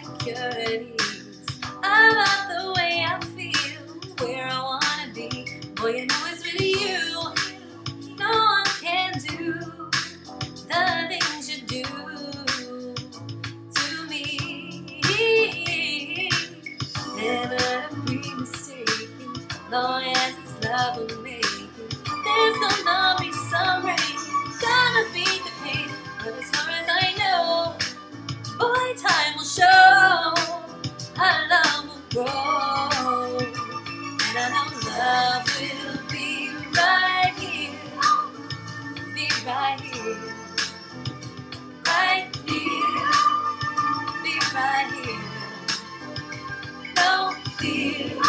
insecurities about the way I feel, where I wanna be. Boy, you know it's with you. No one can do the things you do to me. Never to be mistaken, long as it's love we're making. There's gonna be some rain, gonna be the pain, but as far as I know, boy, time will show our love will grow, and I know love will be right here, be right here, right here, be right here. No fear,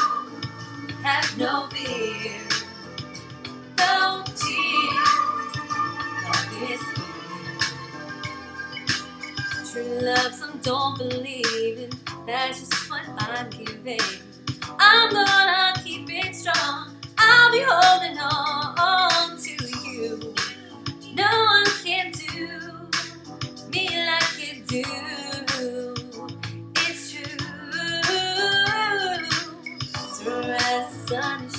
have no fear, no tears, love is here. True love, some don't believe in, that's just what I'm giving. I'm gonna keep it strong, I'll be holding on to you. No one can do me like you do. It's true. So as the sun is